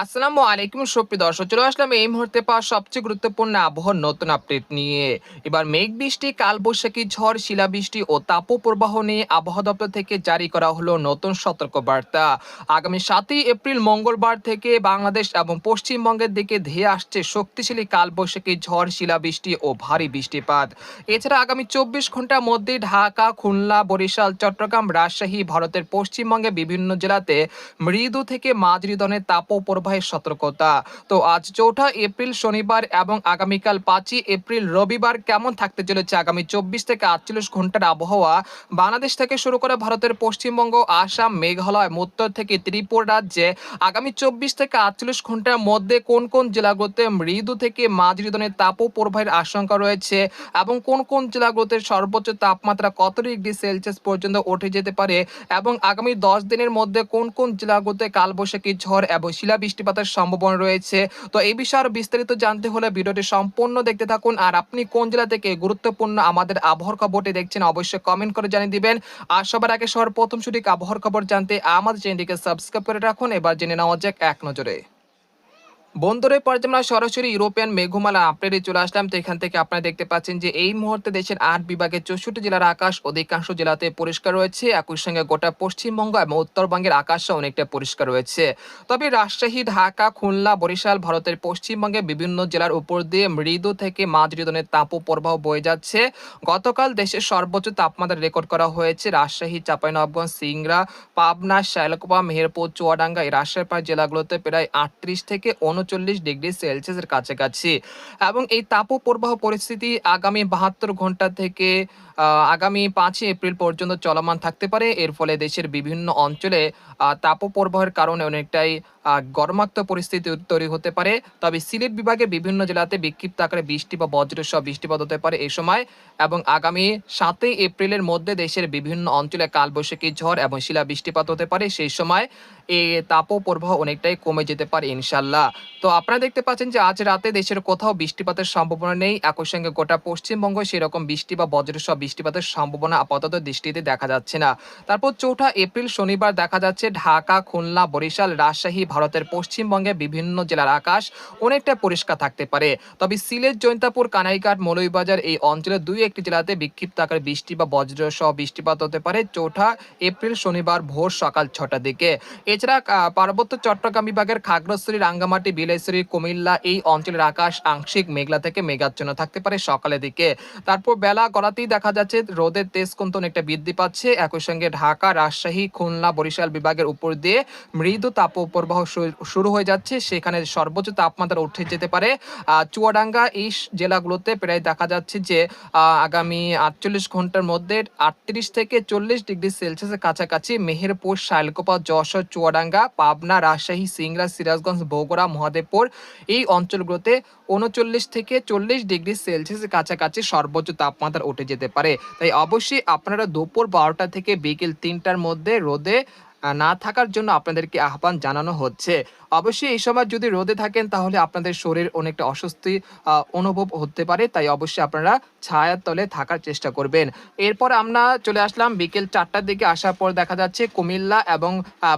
আসসালামু আলাইকুম সুপ্রিয় দর্শক, চলে আসলাম এই মুহূর্তে পাওয়া সবচেয়ে গুরুত্বপূর্ণ আবহাওয়ার নতুন আপডেট নিয়ে। এবার মেঘ বৃষ্টি, কালবৈশাখী ঝড়, শিলাবৃষ্টি ও তাপপ্রবাহ নিয়ে আবহাওয়া দপ্তর থেকে জারি করা হলো নতুন সতর্কবার্তা। আগামী 7ই এপ্রিল মঙ্গলবার থেকে বাংলাদেশ এবং পশ্চিমবঙ্গের দিকে ধেয়ে আসছে শক্তিশালী কালবৈশাখী ঝড়, শিলাবৃষ্টি ও ভারী বৃষ্টিপাত। এছাড়া আগামী 24 ঘন্টার মধ্যে ঢাকা, খুলনা, বরিশাল, চট্টগ্রাম, রাজশাহী, ভারতের পশ্চিমবঙ্গের বিভিন্ন জেলাতে মৃদু থেকে মাঝারি ধরনের তাপপ্রবাহের সতর্কতা। তো আজ 4 এপ্রিল শনিবার এবং আগামীকাল 5 এপ্রিল রবিবার কেমন থাকতে চলেছে আগামী 24 থেকে 48 ঘন্টার আবহাওয়া বাংলাদেশ থেকে শুরু করে ভারতের পশ্চিমবঙ্গ, আসাম, মেঘালয়, উত্তর থেকে ত্রিপুরা রাজ্যে আগামী 24 থেকে 48 ঘন্টার মধ্যে কোন কোন জেলাগুলোতে মৃদু থেকে মাঝারি ধরনের তাপপ্রবাহের আশঙ্কা রয়েছে এবং কোন কোন জেলাগুলোতে সর্বোচ্চ তাপমাত্রা কত ডিগ্রি সেলসিয়াস পর্যন্ত উঠে যেতে পারে এবং আগামী 10 দিনের মধ্যে কোন কোন জেলাগুলোতে কালবৈশাখী ঝড় এবং শিলাবৃষ্টিপাতের সম্ভাবনা রয়েছে। তো এই বিষয়ে আরো বিস্তারিত জানতে হলে ভিডিওটি সম্পূর্ণ দেখতে থাকুন। আর আপনি কোন জেলা থেকে গুরুত্বপূর্ণ আমাদের আবহাওয়ার খবরটি দেখছেন অবশ্যই কমেন্ট করে জানিয়ে দিবেন। আর সবার আগে সবার প্রথম সঠিক আবহাওয়ার খবর জানতে আমাদের চ্যানেলটিকে সাবস্ক্রাইব করে রাখুন। এবার জেনে নেওয়া যাক এক নজরে। বন্ধুরা, পর আমরা সরাসরি ইউরোপিয়ান মেঘমালা আপডেটে চলে আসলাম। তো এখান থেকে আপনারা দেখতে পাচ্ছেন যে এই মুহূর্তে দেশের 8 বিভাগের 64 জেলার আকাশ অধিকাংশ জেলাতে পরিষ্কার রয়েছে। একই সঙ্গে গোটা পশ্চিমবঙ্গ এবং উত্তরবঙ্গের আকাশও অনেকটা পরিষ্কার রয়েছে। তবে রাজশাহী, ঢাকা, খুলনা, বরিশাল, ভারতের পশ্চিমবঙ্গের বিভিন্ন জেলার উপর দিয়ে মৃদু থেকে মাঝারি ধরনের তাপপ্রবাহ বয়ে যাচ্ছে। গতকাল দেশের সর্বোচ্চ তাপমাত্রা রেকর্ড করা হয়েছে রাজশাহী, চাঁপাইনবাবগঞ্জ, সিংড়া, পাবনা, শায়লকুপা, মেহেরপুর, চুয়াডাঙ্গা এই রাজশাহীর প্রায় জেলাগুলোতে প্রায় 38 থেকে 39 ডিগ্রি সেলসিয়াসের কাছাকাছি। এবং এই তাপপ্রবাহ পরিস্থিতি আগামী 72 ঘন্টা থেকে আগামী 5 এপ্রিল পর্যন্ত চলমান থাকতে পারে। এর ফলে দেশের বিভিন্ন অঞ্চলে তাপপ্রবাহের কারণে অনেকটাই গরমাক্ত পরিস্থিতি তৈরি হতে পারে। তবে সিলেট বিভাগের বিভিন্ন জেলাতে বিক্ষিপ্ত আকারে বৃষ্টি বা বজ্রসহ বৃষ্টিপাত হতে পারে এই সময়। এবং আগামী 7 এপ্রিলের মধ্যে দেশের বিভিন্ন অঞ্চলে কালবৈশাখী ঝড় এবং শিলা বৃষ্টিপাত হতে পারে। সেই সময় এই তাপপ্রবাহ অনেকটাই কমে যেতে পারে ইনশাল্লাহ। তো আপনারা দেখতে পাচ্ছেন যে আজ রাতে দেশের কোথাও বৃষ্টিপাতের সম্ভাবনা নেই। একই সঙ্গে গোটা পশ্চিমবঙ্গ সেরকম বৃষ্টি বা বজ্রসহ বৃষ্টিপাতের সম্ভাবনা আপাতত দৃষ্টিতে দেখা যাচ্ছে না। তারপর 4 এপ্রিল শনিবার দেখা যাচ্ছে ঢাকা, খুলনা, বরিশাল, রাজশাহী, ভারতের পশ্চিমবঙ্গের বিভিন্ন জেলার আকাশ অনেকটা পরিষ্কার থাকতে পারে। তবে সিলেট, জৈন্তাপুর, কানাইঘাট, মৌলভীবাজার এই অঞ্চলের 2-1টি জেলাতে বিক্ষিপ্ত আকারে বৃষ্টি বা বজ্রসহ বৃষ্টিপাত হতে পারে 4 এপ্রিল শনিবার ভোর সকাল 6টার দিকে। এছাড়া পার্বত্য চট্টগ্রাম বিভাগের খাগড়াছড়ি, রাঙ্গামাটি, বিলাইছড়ি, কুমিল্লা এই অঞ্চলের আকাশ আংশিক মেঘলা থেকে মেঘাচ্ছন্ন থাকতে পারে সকালের দিকে। তারপর বেলা গড়াতেই দেখা যাচ্ছে রোদের তেজ কিন্তু অনেকটা বৃদ্ধি পাচ্ছে। একই সঙ্গে ঢাকা, রাজশাহী, খুলনা, বরিশাল বিভাগের উপর দিয়ে মৃদু তাপপ্রবাহ শুরু হয়ে যাচ্ছে। সেখানে সর্বোচ্চ তাপমাত্রা উঠে যেতে পারে চুয়াডাঙ্গা এই জেলাগুলোতে প্রায় দেখা যাচ্ছে যে আগামী 48 ঘন্টার মধ্যে 38 থেকে 40 ডিগ্রি সেলসিয়াসের কাছাকাছি। মেহেরপুর, শায়লকুপা, যশোর, চুয়াডাঙ্গা, পাবনা, রাজশাহী, সিংড়া, সিরাজগঞ্জ, বগুড়া, মহাদেবপুর এই অঞ্চলগুলোতে 39 থেকে 40 ডিগ্রি সেলসিয়াসের কাছাকাছি সর্বোচ্চ তাপমাত্রা উঠে যেতে পারে। তাই অবশ্যই আপনারা দুপুর 12টা থেকে বিকেল 3টার মধ্যে রোদে না থাকার জন্য আপনাদেরকে আহ্বান জানানো হচ্ছে। অবশ্যই এই সময় যদি রোদে থাকেন তাহলে আপনাদের শরীর অনেকটা অস্বস্তি অনুভব হতে পারে। তাই অবশ্যই আপনারা ছায়ার তলে থাকার চেষ্টা করবেন। এরপর আমরা চলে আসলাম বিকেল 4টার দিকে। আসার পর দেখা যাচ্ছে কুমিল্লা এবং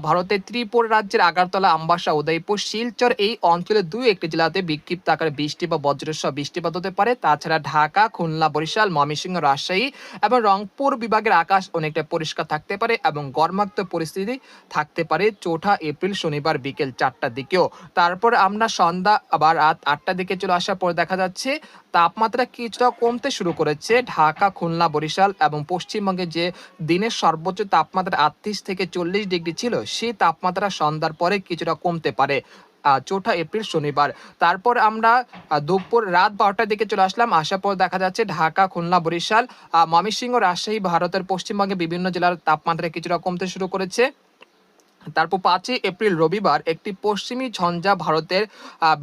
ভারতের ত্রিপুরা রাজ্যের আগারতলা, আমবাসা, উদয়পুর, শিলচর এই অঞ্চলের 2-1টি জেলাতে বিক্ষিপ্ত আকারে বৃষ্টি বা বজ্রসহ বৃষ্টিপাত হতে পারে। তাছাড়া ঢাকা, খুলনা, বরিশাল, ময়মনসিংহ, রাজশাহী এবং রংপুর বিভাগের আকাশ অনেকটা পরিষ্কার থাকতে পারে এবং গরমাক্ত পরিস্থিতি থাকতে পারে 4 এপ্রিল শনিবার বিকেল 4টার দিকেও। তারপর আমরা সন্ধ্যা আবার রাত 8টার দিকে চলে আসার পর দেখা যাচ্ছে তাপমাত্রা কিছুটা কমতে শুরু করেছে ঢাকা, খুলনা, বরিশাল এবং পশ্চিমবঙ্গে যে দিনের সর্বোচ্চ তাপমাত্রা 38 থেকে 40 ডিগ্রি ছিল সেই তাপমাত্রা সন্ধ্যার পরে কিছুটা কমতে পারে 4 এপ্রিল শনিবার। তারপর আমরা দুপুর রাত 12টার দিকে চলে আসলাম। আসার পর দেখা যাচ্ছে ঢাকা, খুলনা, বরিশাল, ময়মনসিংহ, রাজশাহী, ভারতের পশ্চিমবঙ্গে বিভিন্ন জেলার তাপমাত্রা কিছুটা কমতে শুরু করেছে। তারপর 5 এপ্রিল রবিবার একটি পশ্চিমী ঝঞ্ঝা ভারতের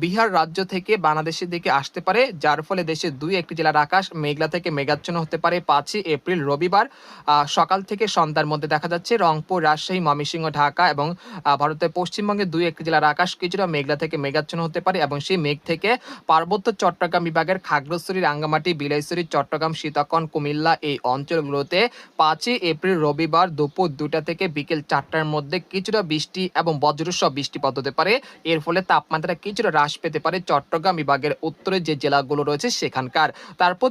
বিহার রাজ্য থেকে বাংলাদেশের দিকে আসতে পারে, যার ফলে দেশের 2-1টি জেলার আকাশ মেঘলা থেকে মেঘাচ্ছন্ন হতে পারে 5 এপ্রিল রবিবার সকাল থেকে সন্ধ্যার মধ্যে। দেখা যাচ্ছে রংপুর, রাজশাহী, ময়মনসিংহ, ঢাকা এবং ভারতের পশ্চিমবঙ্গের 2-1টি জেলার আকাশ কিছুটা মেঘলা থেকে মেঘাচ্ছন্ন হতে পারে এবং সেই মেঘ থেকে পার্বত্য চট্টগ্রাম বিভাগের খাগড়াছড়ি, রাঙ্গামাটি, বিলাইছড়ি, চট্টগ্রাম, সীতাকুণ্ড, কুমিল্লা এই অঞ্চলগুলোতে 5 এপ্রিল রবিবার দুপুর 2টা থেকে বিকেল 4টার মধ্যে কিছুটা কিছুটা বৃষ্টি এবং বজ্রসহ বৃষ্টিপাত হতে পারে। এর ফলে তাপমাত্রা কিছুটা হ্রাস পেতে পারে চট্টগ্রাম বিভাগের উত্তরে যে জেলাগুলো রয়েছে সেখানকার। তারপর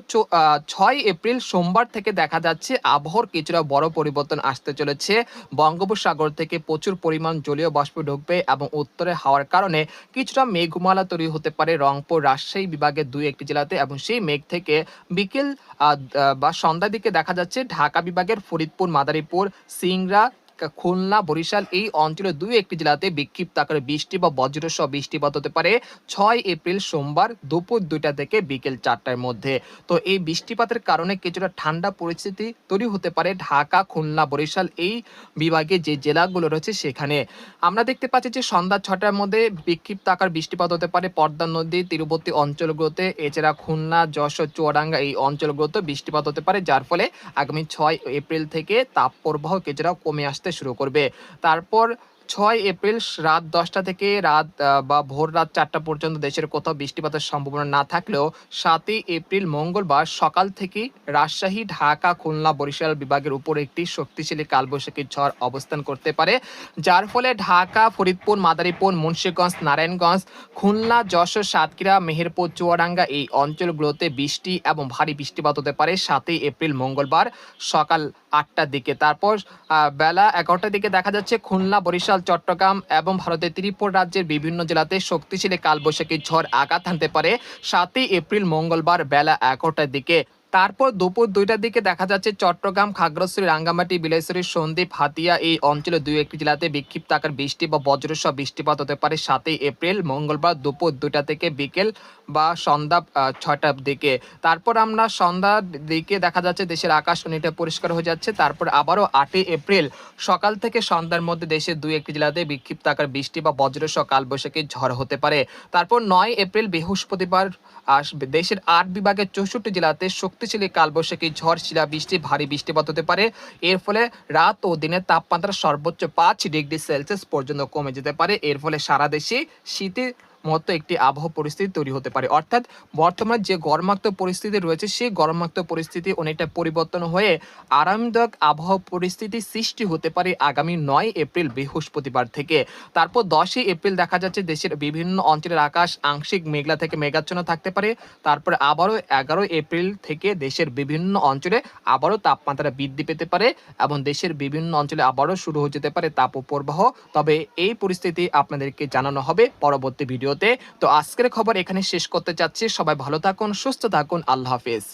৬ এপ্রিল সোমবার থেকে দেখা যাচ্ছে আবহাওয়ার কিছুটা বড় পরিবর্তন আসতে চলেছে। বঙ্গোপসাগর থেকে প্রচুর পরিমাণ জলীয় বাষ্প ঢুকবে এবং উত্তরে হাওয়ার কারণে কিছুটা মেঘমালা তৈরি হতে পারে রংপুর, রাজশাহী বিভাগের ২-১টি জেলাতে, এবং সেই মেঘ থেকে বিকেল বা সন্ধ্যার দিকে দেখা যাচ্ছে ঢাকা বিভাগের ফরিদপুর, মাদারীপুর, সিংড়া, খুলনা, বরিশাল এই অঞ্চলের ২-১টি জেলাতে বিক্ষিপ্ত আকারে বৃষ্টি বা বজ্রসহ বৃষ্টিপাত হতে পারে ৬ এপ্রিল সোমবার দুপুর ২টা থেকে বিকেল ৪টার মধ্যে। তো এই বৃষ্টিপাতের কারণে কিছুটা ঠান্ডা পরিস্থিতি তৈরি হতে পারে ঢাকা, খুলনা, বরিশাল এই বিভাগে যে জেলাগুলো রয়েছে সেখানে। আমরা দেখতে পাচ্ছি যে সন্ধ্যা ৬টার মধ্যে বিক্ষিপ্ত আকার বৃষ্টিপাত হতে পারে পদ্মা নদী তীরবর্তী অঞ্চলগুলোতে, এছাড়া খুলনা, যশোর, চুয়াডাঙ্গা এই অঞ্চলগুলোতে বৃষ্টিপাত হতে পারে, যার ফলে আগামী ৬ এপ্রিল থেকে তাপপ্রবাহ কিছুটা কমে আসতে শুরু করবে। তারপর ৬ এপ্রিল রাত ১০টা থেকে বা ভোর রাত ৪টা পর্যন্ত দেশের কোথাও বৃষ্টিপাতের সম্ভাবনা না থাকলেও ৭ই এপ্রিল মঙ্গলবার সকাল থেকেই রাজশাহী, ঢাকা, খুলনা, বরিশাল বিভাগের উপর একটি শক্তিশালী কালবৈশাখী ঝড় অবস্থান করতে পারে, যার ফলে ঢাকা, ফরিদপুর, মাদারীপুর, মুন্সিগঞ্জ, নারায়ণগঞ্জ, খুলনা, যশোর, সাতক্ষীরা, মেহেরপুর, চুয়াডাঙ্গা এই অঞ্চলগুলোতে বৃষ্টি এবং ভারী বৃষ্টিপাত হতে পারে ৭ই এপ্রিল মঙ্গলবার সকাল ৮টার দিকে। তারপর বেলা ১১টার দিকে দেখা যাচ্ছে খুলনা, বরিশাল, চট্টগ্রাম এবং ভারতের ত্রিপুরা রাজ্যের বিভিন্ন জেলাতে শক্তিশালী কালবৈশাখী ঝড় আঘাত হানতে পারে ৭ই এপ্রিল মঙ্গলবার বেলা ১১টার দিকে। তারপর দুপুর ২টার দিকে দেখা যাচ্ছে চট্টগ্রাম, খাগড়াছড়ি, রাঙ্গামাটি, বিলাইছড়ি, সন্দ্বীপ, হাতিয়া এই অঞ্চলের ২-১টি জেলাতে বিক্ষিপ্ত আকার বৃষ্টি বা বজ্রসহ বৃষ্টিপাত হতে পারে ৭ই এপ্রিল মঙ্গলবার দুপুর ২টা থেকে বিকেল বা সন্ধ্যা ৬টার দিকে। তারপর আমরা সন্ধ্যার দিকে দেখা যাচ্ছে দেশের আকাশ অনেকটা পরিষ্কার হয়ে যাচ্ছে। তারপর আবারও ৮ই এপ্রিল সকাল থেকে সন্ধ্যার মধ্যে দেশের ২-১টি জেলাতে বিক্ষিপ্ত আকার বৃষ্টি বা বজ্রসহ কালবৈশাখী ঝড় হতে পারে। তারপর ৯ এপ্রিল বৃহস্পতিবার দেশের ৮ বিভাগের ৬৪ জেলাতে শক্তিশালী কালবৈশাখী ঝড়, শিলাবৃষ্টি, ভারী বৃষ্টিপাত হতে পারে। এর ফলে রাত ও দিনের তাপমাত্রা সর্বোচ্চ ৫ ডিগ্রি সেলসিয়াস পর্যন্ত কমে যেতে পারে। এর ফলে সারা দেশে শীতের মতো একটি আবহাওয়া পরিস্থিতি তৈরি হতে পারে। অর্থাৎ বর্তমানে যে গরমাক্ত পরিস্থিতি রয়েছে সেই গরমাক্ত পরিস্থিতি অনেকটা পরিবর্তন হয়ে আরামদায়ক আবহাওয়া পরিস্থিতি সৃষ্টি হতে পারে আগামী ৯ এপ্রিল বৃহস্পতিবার থেকে। তারপর ১০ই এপ্রিল দেখা যাচ্ছে দেশের বিভিন্ন অঞ্চলের আকাশ আংশিক মেঘলা থেকে মেঘাচ্ছন্ন থাকতে পারে। তারপরে আবারও ১১ এপ্রিল থেকে দেশের বিভিন্ন অঞ্চলে আবারও তাপমাত্রা বৃদ্ধি পেতে পারে এবং দেশের বিভিন্ন অঞ্চলে আবারও শুরু হয়ে যেতে পারে তাপপ্রবাহ। তবে এই পরিস্থিতি আপনাদেরকে জানানো হবে পরবর্তী ভিডিওতে। তো আজকের খবর এখানে শেষ করতে চাচ্ছি। সবাই ভালো থাকুন, সুস্থ থাকুন, আল্লাহ হাফেজ।